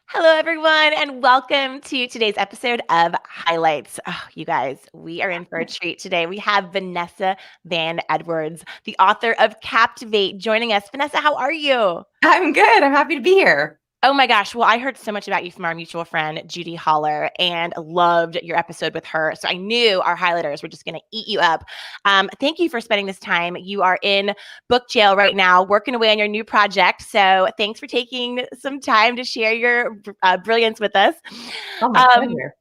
Hello, everyone, and welcome to today's episode of Highlights. Oh, you guys, we are in for a treat today. We have Vanessa Van Edwards, the author of Captivate, joining us. Vanessa, how are you? I'm good. I'm happy to be here. Oh my gosh. Well, I heard so much about you from our mutual friend, Judy Holler, and loved your episode with her. So I knew our highlighters were just going to eat you up. Thank you for spending this time. You are in book jail right now, working away on your new project. So thanks for taking some time to share your brilliance with us. Oh, my Um, pleasure.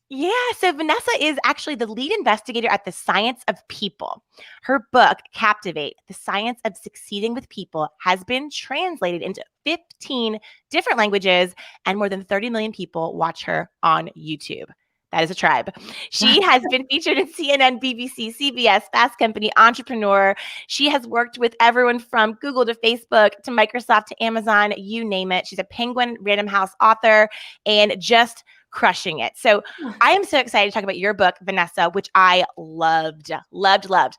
yeah, so Vanessa is actually the lead investigator at the Science of People. Her book, Captivate, The Science of Succeeding with People, has been translated into 15 different languages, and more than 30 million people watch her on YouTube. That is a tribe. She has been featured in CNN, BBC, CBS, Fast Company, Entrepreneur. She has worked with everyone from Google to Facebook to Microsoft to Amazon, you name it. She's a Penguin Random House author and just crushing it. So I am so excited to talk about your book, Vanessa, which I loved, loved, loved.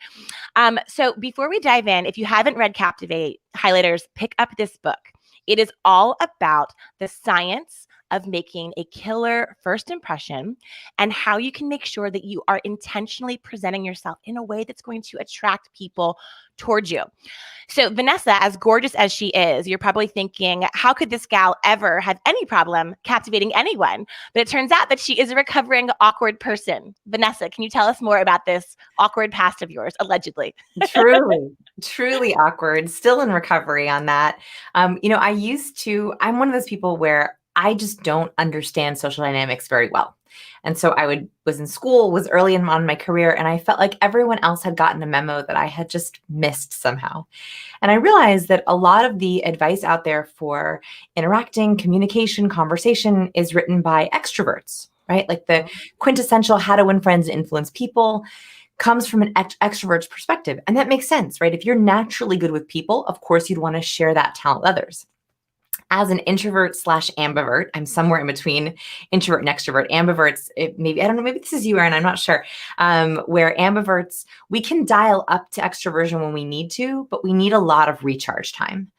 So before we dive in, if you haven't read Captivate, highlighters, pick up this book. It is all about the science of making a killer first impression and how you can make sure that you are intentionally presenting yourself in a way that's going to attract people towards you. So Vanessa, as gorgeous as she is, you're probably thinking, how could this gal ever have any problem captivating anyone? But it turns out that she is a recovering awkward person. Vanessa, can you tell us more about this awkward past of yours, allegedly? Truly, truly awkward. Still in recovery on that. I'm one of those people where I just don't understand social dynamics very well. And so was in school, was early on in my career, and I felt like everyone else had gotten a memo that I had just missed somehow. And I realized that a lot of the advice out there for interacting, communication, conversation is written by extroverts, right? Like the quintessential how to win friends and influence people comes from an extrovert's perspective. And that makes sense, right? If you're naturally good with people, of course, you'd want to share that talent with others. As an introvert slash ambivert, I'm somewhere in between introvert and extrovert. Ambiverts, maybe, I don't know, maybe this is you, Erin, I'm not sure. Where ambiverts, we can dial up to extroversion when we need to, but we need a lot of recharge time.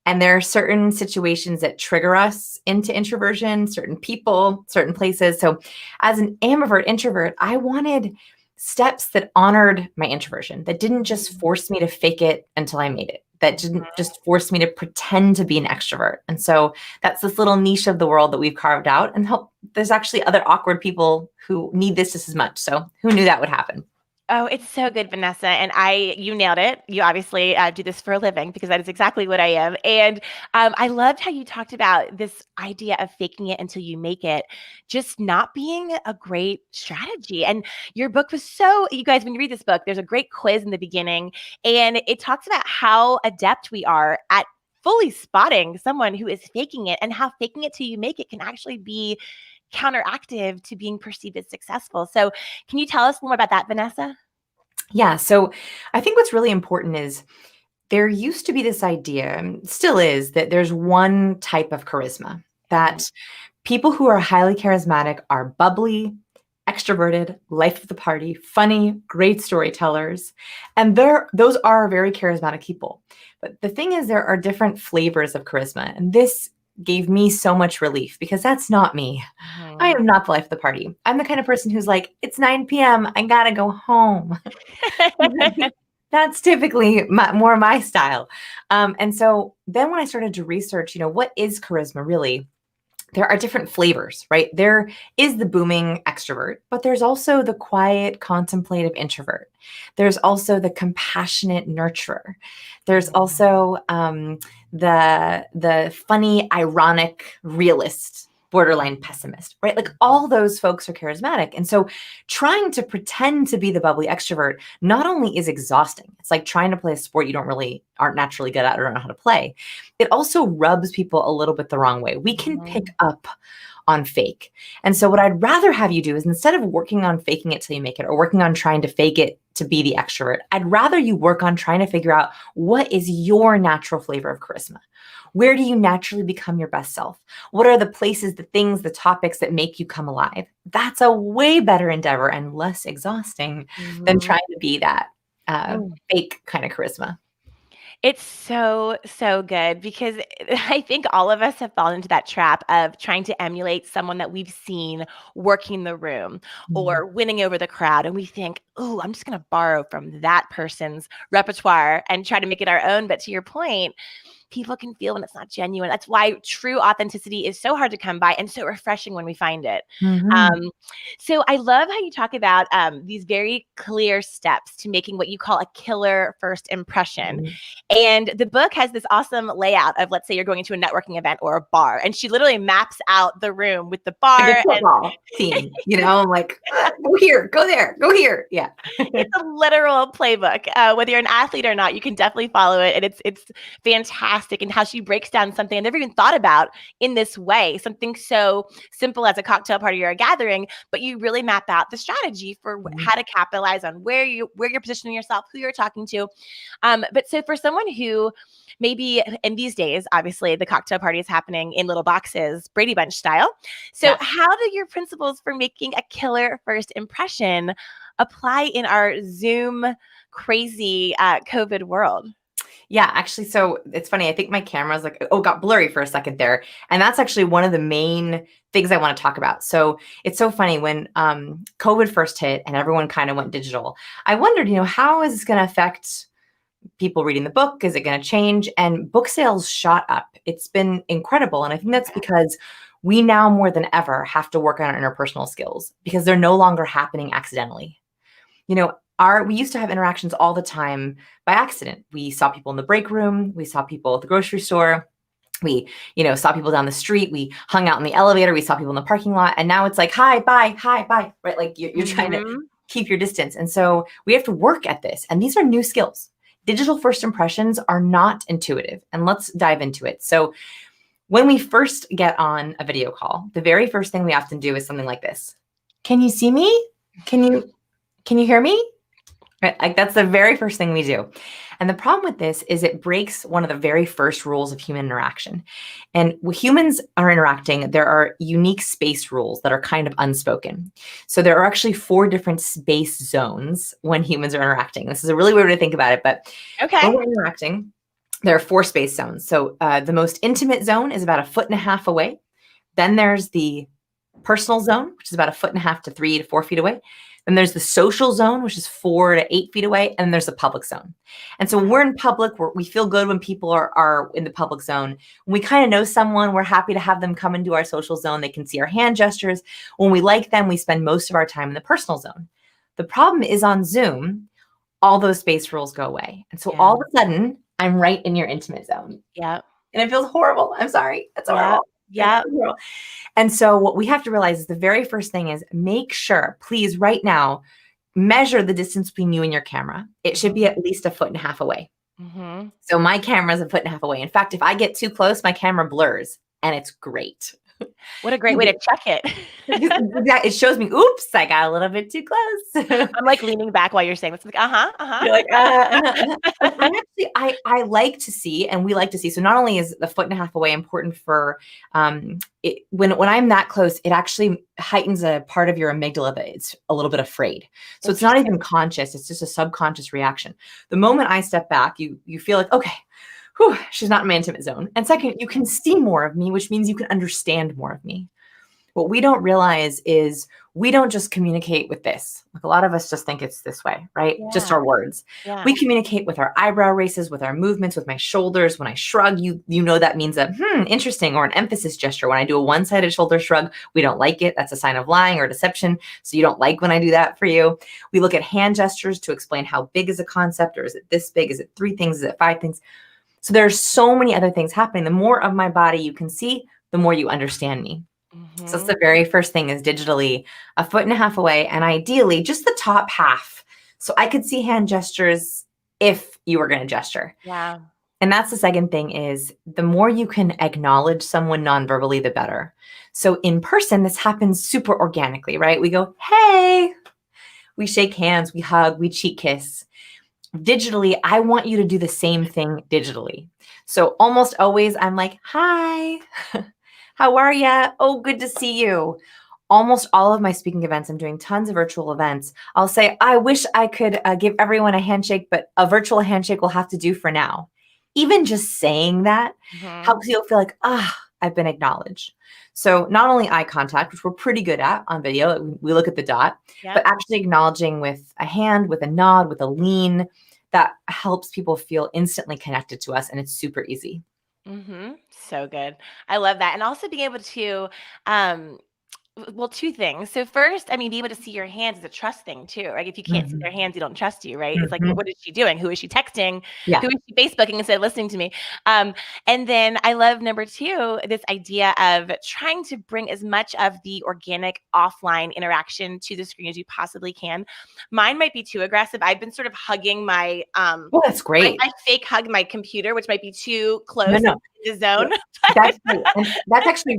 And there are certain situations that trigger us into introversion, certain people, certain places. So as an ambivert introvert, I wanted steps that honored my introversion, that didn't just force me to fake it until I made it, that didn't just force me to pretend to be an extrovert. And so that's this little niche of the world that we've carved out and help. There's actually other awkward people who need this just as much. So who knew that would happen? Oh, it's so good, Vanessa. And you nailed it. You obviously do this for a living because that is exactly what I am. And I loved how you talked about this idea of faking it until you make it, just not being a great strategy. And your book was you guys, when you read this book, there's a great quiz in the beginning, and it talks about how adept we are at fully spotting someone who is faking it and how faking it till you make it can actually be counteractive to being perceived as successful. So can you tell us more about that, Vanessa? Yeah. So I think what's really important is there used to be this idea, and still is, that there's one type of charisma, that people who are highly charismatic are bubbly, extroverted, life of the party, funny, great storytellers. And those are very charismatic people. But the thing is, there are different flavors of charisma. And this gave me so much relief because that's not me. I Mhm. am not the life of the party. I'm the kind of person who's like, it's 9 p.m. I gotta go home. That's typically more my style. And so then when I started to research, what is charisma really? There are different flavors, right? There is the booming extrovert, but there's also the quiet, contemplative introvert. There's also the compassionate nurturer. There's also the funny, ironic realist, borderline pessimist, right? Like all those folks are charismatic. And so trying to pretend to be the bubbly extrovert not only is exhausting, it's like trying to play a sport you aren't naturally good at or don't know how to play. It also rubs people a little bit the wrong way. We can pick up on fake. And so what I'd rather have you do is, instead of working on faking it till you make it or working on trying to fake it to be the extrovert, I'd rather you work on trying to figure out what is your natural flavor of charisma. Where do you naturally become your best self? What are the places, the things, the topics that make you come alive? That's a way better endeavor and less exhausting than Mhm. trying to be that Mm. fake kind of charisma. It's so, so good because I think all of us have fallen into that trap of trying to emulate someone that we've seen working the room Mhm. or winning over the crowd. And we think, oh, I'm just going to borrow from that person's repertoire and try to make it our own. But to your point, people can feel when it's not genuine. That's why true authenticity is so hard to come by and so refreshing when we find it. Mhm. Um, so I love how you talk about these very clear steps to making what you call a killer first impression. Mhm. And the book has this awesome layout of, let's say you're going into a networking event or a bar, and she literally maps out the room with the Like a bar. And football team, I'm like, go here, go there, go here. Yeah. it's a literal playbook. Whether you're an athlete or not, you can definitely follow it, and it's fantastic. And how she breaks down something I never even thought about in this way, something so simple as a cocktail party or a gathering, but you really map out the strategy for Mhm. how to capitalize on where you're positioning yourself, who you're talking to. But so for someone who maybe in these days, obviously the cocktail party is happening in little boxes, Brady Bunch style. So Yes. how do your principles for making a killer first impression apply in our Zoom crazy COVID world? Yeah, actually, so it's funny. I think my camera's like, oh, got blurry for a second there. And that's actually one of the main things I want to talk about. So it's so funny when COVID first hit and everyone kind of went digital. I wondered, how is this going to affect people reading the book? Is it going to change? And book sales shot up. It's been incredible. And I think that's because we now more than ever have to work on our interpersonal skills because they're no longer happening accidentally. We used to have interactions all the time by accident. We saw people in the break room, we saw people at the grocery store, we saw people down the street, we hung out in the elevator, we saw people in the parking lot, and now it's like hi, bye, right? Like you're trying to Mhm. keep your distance. And so we have to work at this, and these are new skills. Digital first impressions are not intuitive, and let's dive into it. So when we first get on a video call, the very first thing we often do is something like this. Can you see me? Can you hear me? Right, like that's the very first thing we do. And the problem with this is it breaks one of the very first rules of human interaction. And when humans are interacting, there are unique space rules that are kind of unspoken. So there are actually 4 different space zones when humans are interacting. This is a really weird way to think about it, but Okay. when we're interacting, there are 4 space zones. So the most intimate zone is about 1.5 feet away. Then there's the personal zone, which is about 1.5 feet to 3 to 4 feet away. Then there's the social zone, which is 4 to 8 feet away. And then there's the public zone. And so when we're in public, we feel good when people are in the public zone. When we kind of know someone, we're happy to have them come into our social zone. They can see our hand gestures. When we like them, we spend most of our time in the personal zone. The problem is on Zoom, all those space rules go away. And so Yeah. all of a sudden, I'm right in your intimate zone. Yeah. And it feels horrible. I'm sorry. It's Yeah. horrible. It's Yeah. horrible. And so what we have to realize is the very first thing is make sure, please, right now, measure the distance between you and your camera. It should be at least 1.5 feet away. Mhm. So my camera is 1.5 feet away. In fact, if I get too close, my camera blurs and it's great. What a great way to check it. It shows me, oops, I got a little bit too close. I'm like leaning back while you're saying this. Like, You're like, and I like to see, and we like to see. So not only is the 1.5 feet away important for it, when I'm that close, it actually heightens a part of your amygdala that it's a little bit afraid. So it's not even conscious; it's just a subconscious reaction. The moment I step back, you feel like, okay, whew, she's not in my intimate zone. And second, you can see more of me, which means you can understand more of me. What we don't realize is we don't just communicate with this. Like a lot of us just think it's this way, right? Just Yeah. our words. Yeah. We communicate with our eyebrow raises, with our movements, with my shoulders. When I shrug, you know that means a interesting or an emphasis gesture. When I do a one-sided shoulder shrug, we don't like it. That's a sign of lying or deception. So you don't like when I do that for you. We look at hand gestures to explain how big is a concept, or is it this big? Is it 3 things? Is it 5 things? So there's so many other things happening. The more of my body you can see, the more you understand me. So that's Mhm. the very first thing is digitally 1.5 feet away, and ideally just the top half. So I could see hand gestures if you were going to gesture. Yeah. And that's the second thing is the more you can acknowledge someone non-verbally, the better. So in person, this happens super organically, right? We go, hey, we shake hands, we hug, we cheek kiss. Digitally, I want you to do the same thing digitally. So almost always I'm like, hi, how are ya? Oh, good to see you. Almost all of my speaking events, I'm doing tons of virtual events. I'll say, I wish I could give everyone a handshake, but a virtual handshake will have to do for now. Even just saying that helps you feel like, I've been acknowledged. So not only eye contact, which we're pretty good at on video, we look at the dot, but actually acknowledging with a hand, with a nod, with a lean, that helps people feel instantly connected to us, and it's super easy. So good. I love that. And also being able to, well, two things. So first, I mean, being able to see your hands is a trust thing too, right? If you can't see their hands, you don't trust you, right? It's like, what is she doing? Who is she texting? Yeah. Who is she Facebooking instead of listening to me? And then I love number two, this idea of trying to bring as much of the organic offline interaction to the screen as you possibly can. Mine might be too aggressive. I've been sort of hugging my, Well, that's great. I fake hug my computer, which might be too close No, no. to the zone. That's great. And that's actually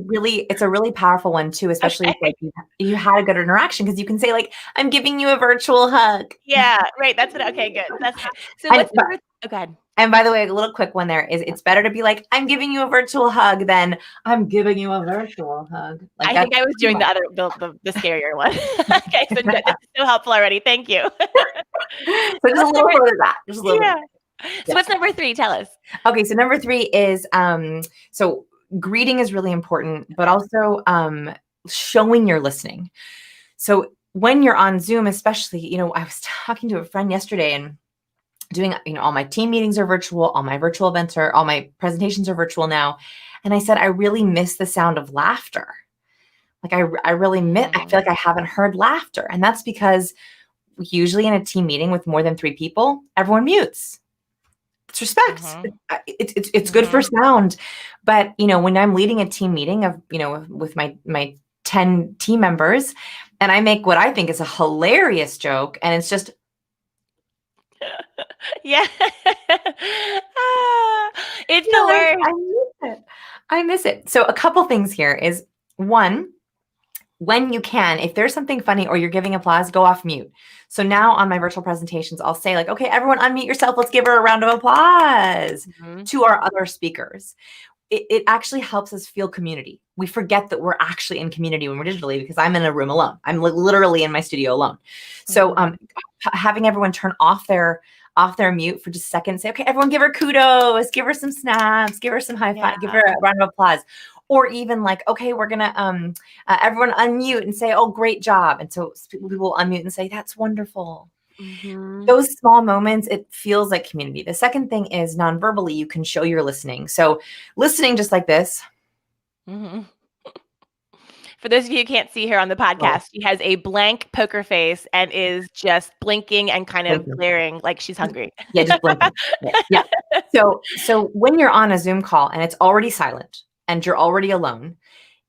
it's a really powerful one too, especially if like you had a good interaction, because you can say like, I'm giving you a virtual hug. Yeah, right. That's what. Okay, good. That's good. So what's the? Oh, go ahead. And by the way, a little quick one there is it's better to be like, I'm giving you a virtual hug than I'm giving you a virtual hug. Like I think I was doing the other, the scarier one. Okay, so this is so helpful already. Thank you. So just a little bit of that. Just a little bit. So what's number 3? Tell us. Okay, so number 3 is so greeting is really important, but also showing you're listening. So when you're on Zoom, especially, I was talking to a friend yesterday and doing, all my team meetings are virtual, all my virtual events all my presentations are virtual now. And I said, I really miss the sound of laughter. Like I really I feel like I haven't heard laughter. And that's because usually in a team meeting with more than 3 people, everyone mutes. It's respect. It's good for sound. But, when I'm leading a team meeting of, with my 10 team members, and I make what I think is a hilarious joke, and it's just, yeah. It's the worst. I miss it. So a couple things here is, one, when you can, if there's something funny or you're giving applause, go off mute. So now on my virtual presentations, I'll say like, okay, everyone unmute yourself. Let's give her a round of applause to our other speakers. It actually helps us feel community. We forget that we're actually in community when we're digitally, because I'm in a room alone. I'm literally in my studio alone. So having everyone turn off their mute for just a second, say, okay, everyone give her kudos, give her some snaps, give her some high five, give her a round of applause. Or even like, okay, we're going to everyone unmute and say, oh, great job. And so people will unmute and say, that's wonderful. Those small moments, it feels like community. The second thing is non-verbally, you can show you're listening. So listening just like this. For those of you who can't see her on the podcast, she has a blank poker face and is just blinking and kind of glaring like she's hungry. Yeah, just blinking. Yeah. So when you're on a Zoom call and it's already silent and you're already alone,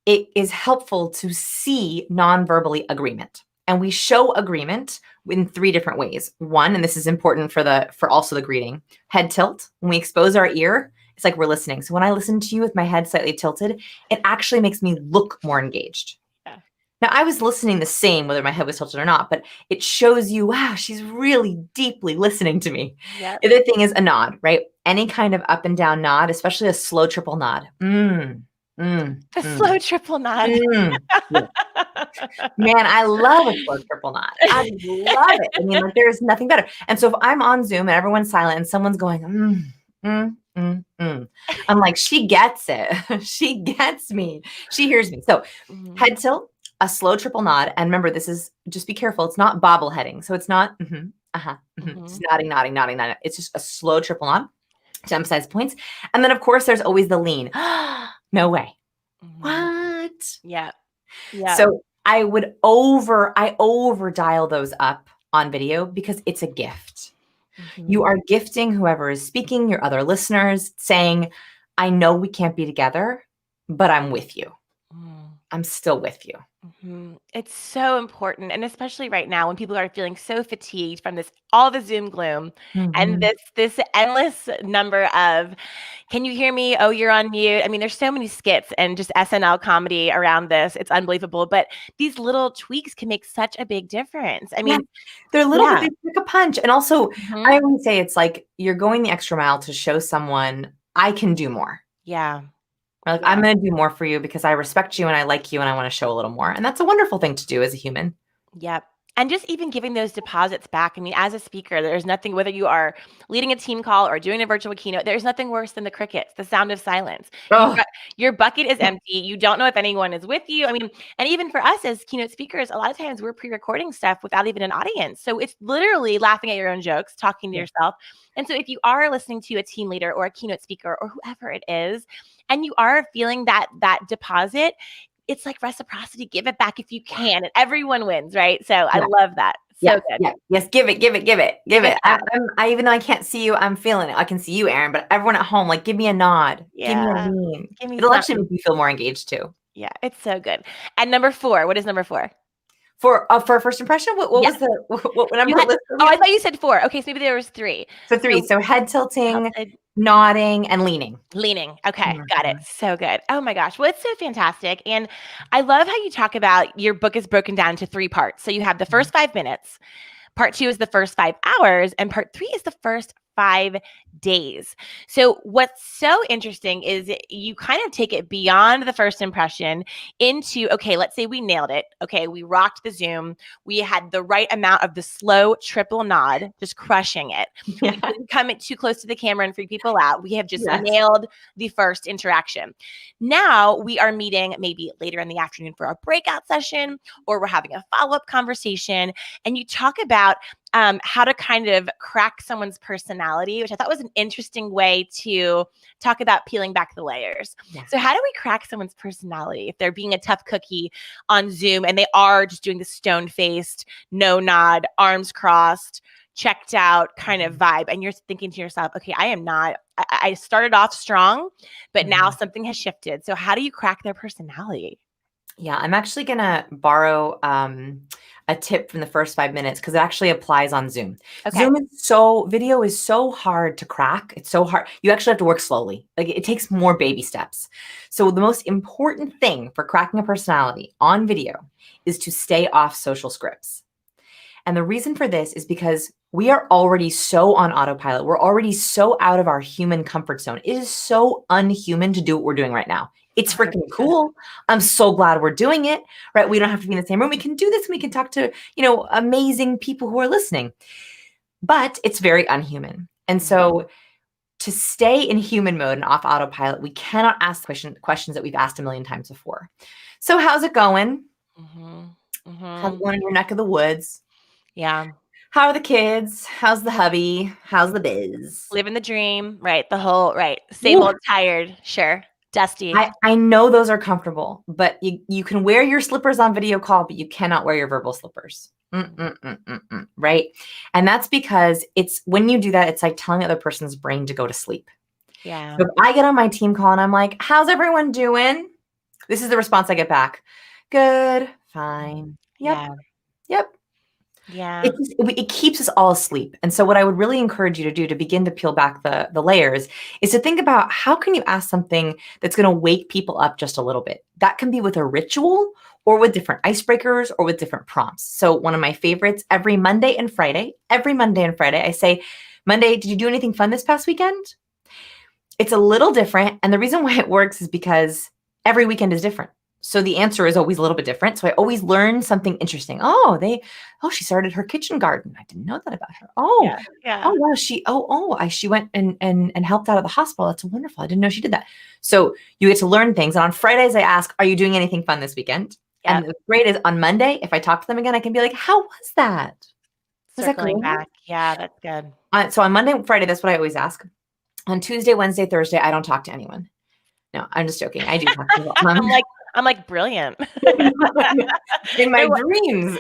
it is helpful to see non-verbally agreement. And we show agreement in 3 different ways. One, and this is important for also the greeting, head tilt. When we expose our ear, it's like we're listening. So when I listen to you with my head slightly tilted, it actually makes me look more engaged. Yeah. Now, I was listening the same, whether my head was tilted or not, but it shows you, wow, she's really deeply listening to me. Yep. The other thing is a nod, right? Any kind of up and down nod, especially a slow triple nod. Slow triple nod. Yeah. Man, I love a slow triple nod. I love it. I mean, like, there's nothing better. And so if I'm on Zoom and everyone's silent and someone's going, I'm like, she gets it. She gets me. She hears me. So head tilt, a slow triple nod. And remember, this is, just be careful. It's not bobbleheading. So it's not, It's nodding. It's just a slow triple nod to emphasize points. And then of course, there's always the lean. No way. What? Yeah. So I over dial those up on video because it's a gift. You are gifting whoever is speaking, your other listeners, saying, I know we can't be together, but I'm with you. I'm still with you. It's so important. And especially right now when people are feeling so fatigued from all the Zoom gloom and this endless number of, can you hear me? Oh, you're on mute. I mean, there's so many skits and just SNL comedy around this. It's unbelievable. But these little tweaks can make such a big difference. I mean, they're little, but they take a punch. And also, I always say it's like you're going the extra mile to show someone I can do more. Yeah. Like, I'm going to do more for you because I respect you and I like you and I want to show a little more. And that's a wonderful thing to do as a human. Yep. And just even giving those deposits back. I mean, as a speaker, there's nothing, whether you are leading a team call or doing a virtual keynote, there's nothing worse than the crickets, the sound of silence. Oh, Your bucket is empty. You don't know if anyone is with you. I mean, and even for us as keynote speakers, a lot of times we're pre-recording stuff without even an audience. So it's literally laughing at your own jokes, talking to yourself. And so if you are listening to a team leader or a keynote speaker or whoever it is, and you are feeling that deposit, it's like reciprocity. Give it back if you can, and everyone wins, right? So I love that. So good. Yeah. Yes. Give it. I even though I can't see you, I'm feeling it. I can see you, Erin, but everyone at home, like, give me a nod. Give me a lean. Give me It'll something. actually make you feel more engaged too. Yeah, it's so good. And number 4, what is number 4? For first impression, what was what number? I thought you said 4. Okay, so maybe there was 3. So 3. So head tilting, nodding, and leaning. Leaning. Okay, got it. So good. Oh my gosh. Well, it's so fantastic. And I love how you talk about your book is broken down into 3 parts. So you have the first 5 minutes, part 2 is the first 5 hours, and part 3 is the first 5 days. So what's so interesting is you kind of take it beyond the first impression into, okay, let's say we nailed it. Okay, we rocked the Zoom. We had the right amount of the slow triple nod, just crushing it. We didn't come too close to the camera and freak people out. We have just nailed the first interaction. Now we are meeting maybe later in the afternoon for our breakout session, or we're having a follow-up conversation, and you talk about how to kind of crack someone's personality, which I thought was an interesting way to talk about peeling back the layers. Yeah. So how do we crack someone's personality if they're being a tough cookie on Zoom and they are just doing the stone-faced, no nod, arms crossed, checked out kind of vibe, and you're thinking to yourself, okay, I started off strong, but now something has shifted. So how do you crack their personality? Yeah, I'm actually going to borrow a tip from the first 5 minutes because it actually applies on Zoom. Okay. Video is so hard to crack. It's so hard. You actually have to work slowly. Like, it takes more baby steps. So the most important thing for cracking a personality on video is to stay off social scripts. And the reason for this is because we are already so on autopilot. We're already so out of our human comfort zone. It is so unhuman to do what we're doing right now. It's freaking cool. I'm so glad we're doing it, right? We don't have to be in the same room. We can do this and we can talk to, amazing people who are listening. But it's very unhuman. And so to stay in human mode and off autopilot, we cannot ask questions that we've asked a million times before. So how's it going? How's it going in your neck of the woods? Yeah. How are the kids? How's the hubby? How's the biz? Living the dream, right? The whole, right. Same old tired, sure. Dusty. I know those are comfortable, but you can wear your slippers on video call, but you cannot wear your verbal slippers. Right? And that's because it's when you do that, it's like telling the other person's brain to go to sleep. Yeah. So if I get on my team call and I'm like, how's everyone doing? This is the response I get back. Good, fine. Yep. Yeah. It keeps us all asleep. And so what I would really encourage you to do to begin to peel back the layers is to think about how can you ask something that's going to wake people up just a little bit. That can be with a ritual or with different icebreakers or with different prompts. So one of my favorites, every Monday and Friday, I say, Monday, did you do anything fun this past weekend? It's a little different. And the reason why it works is because every weekend is different. So the answer is always a little bit different. So I always learn something interesting. She started her kitchen garden. I didn't know that about her. Oh wow. She went and helped out at the hospital. That's wonderful. I didn't know she did that. So you get to learn things. And on Fridays, I ask, are you doing anything fun this weekend? Yep. And the great is on Monday, if I talk to them again, I can be like, how was that? Circling back. Yeah, that's good. So on Monday and Friday, that's what I always ask. On Tuesday, Wednesday, Thursday, I don't talk to anyone. No, I'm just joking. I do talk to them. I'm like brilliant. in my dreams.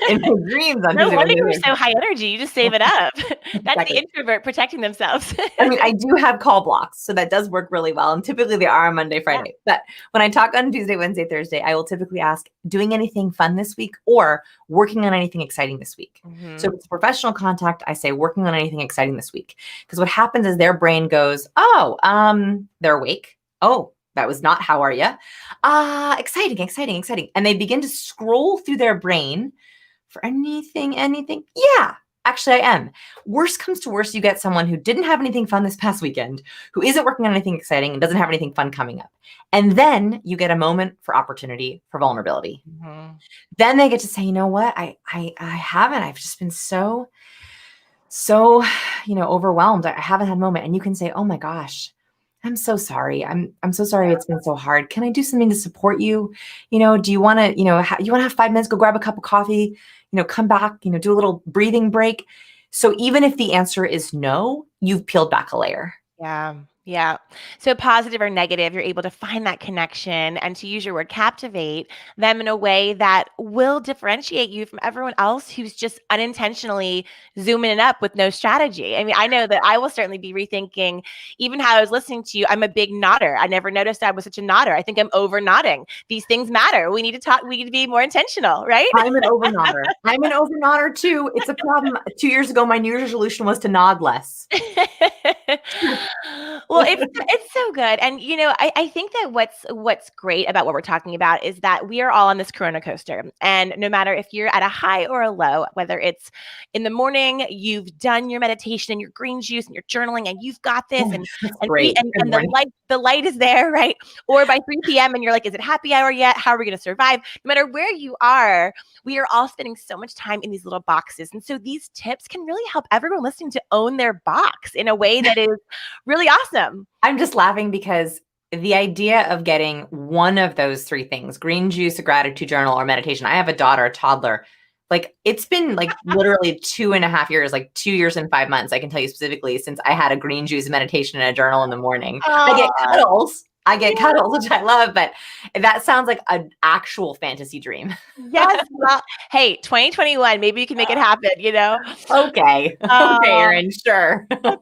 No wonder you're so high energy. You just save it up. That's the introvert protecting themselves. I mean, I do have call blocks, so that does work really well. And typically they are on Monday, Friday. Yeah. But when I talk on Tuesday, Wednesday, Thursday, I will typically ask, doing anything fun this week or working on anything exciting this week? So if it's professional contact, I say working on anything exciting this week. Because what happens is their brain goes, they're awake. Oh, that was not, how are you? Exciting. And they begin to scroll through their brain for anything. Yeah, actually, I am. Worst comes to worst, you get someone who didn't have anything fun this past weekend, who isn't working on anything exciting and doesn't have anything fun coming up. And then you get a moment for opportunity, for vulnerability. Mhm. Then they get to say, you know what? I haven't. I've just been so, overwhelmed. I haven't had a moment. And you can say, oh my gosh, I'm so sorry. I'm so sorry it's been so hard. Can I do something to support you? Do you want to, you want to have 5 minutes, go grab a cup of coffee, come back, do a little breathing break. So even if the answer is no, you've peeled back a layer. Yeah. Yeah. So positive or negative, you're able to find that connection and to use your word captivate them in a way that will differentiate you from everyone else who's just unintentionally zooming it up with no strategy. I mean, I know that I will certainly be rethinking even how I was listening to you. I'm a big nodder. I never noticed I was such a nodder. I think I'm over nodding. These things matter. We need to talk. We need to be more intentional, right? I'm an over nodder. I'm an over nodder too. It's a problem. 2 years ago, my New Year's resolution was to nod less. Well, it's so good. And I think that what's great about what we're talking about is that we are all on this corona coaster. And no matter if you're at a high or a low, whether it's in the morning, you've done your meditation and your green juice and your journaling and you've got this and Great. and the light is there, right? Or by 3 p.m. and you're like, is it happy hour yet? How are we going to survive? No matter where you are, we are all spending so much time in these little boxes. And so these tips can really help everyone listening to own their box in a way that is really awesome. I'm just laughing because the idea of getting one of those three things, green juice, a gratitude journal, or meditation. I have a daughter, a toddler. Like it's been like literally 2.5 years, like 2 years and 5 months. I can tell you specifically since I had a green juice, meditation, and a journal in the morning. I get cuddles. Which I love, but that sounds like an actual fantasy dream. Yes. Well, hey, 2021, maybe you can make it happen, Okay. Okay, Erin, sure. So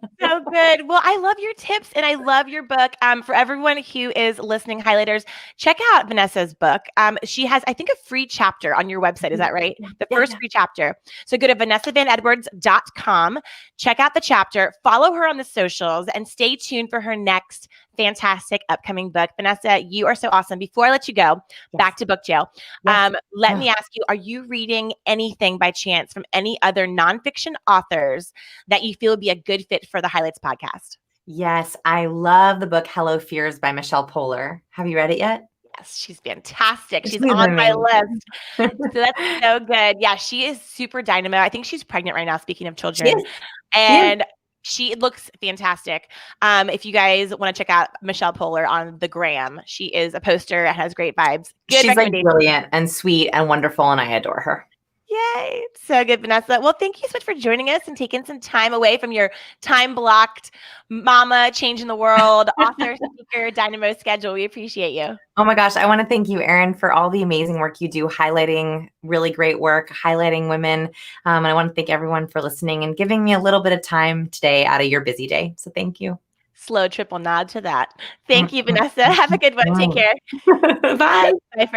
good. Well, I love your tips and I love your book. For everyone who is listening, highlighters, check out Vanessa's book. She has, I think, a free chapter on your website. Is that right? The first free chapter. So go to vanessavanedwards.com, check out the chapter, follow her on the socials, and stay tuned for her next fantastic upcoming book. Vanessa, you are so awesome. Before I let you go, back to book jail. Let me ask you, are you reading anything by chance from any other nonfiction authors that you feel would be a good fit for the Highlights podcast? Yes, I love the book Hello Fears by Michelle Poler. Have you read it yet? Yes, she's fantastic. She's on my list. So that's so good. Yeah, she is super dynamo. I think she's pregnant right now, speaking of children. And she looks fantastic. If you guys want to check out Michelle Poler on the gram, she is a poster and has great vibes. Good She's like brilliant and sweet and wonderful, and I adore her. Yay. So good, Vanessa. Well, thank you so much for joining us and taking some time away from your time-blocked mama, changing the world, author, speaker, dynamo schedule. We appreciate you. Oh my gosh. I want to thank you, Erin, for all the amazing work you do, highlighting really great work, highlighting women. And I want to thank everyone for listening and giving me a little bit of time today out of your busy day. So thank you. Slow triple nod to that. Thank you, Vanessa. Have a good one. Take care. Bye. Bye, friends.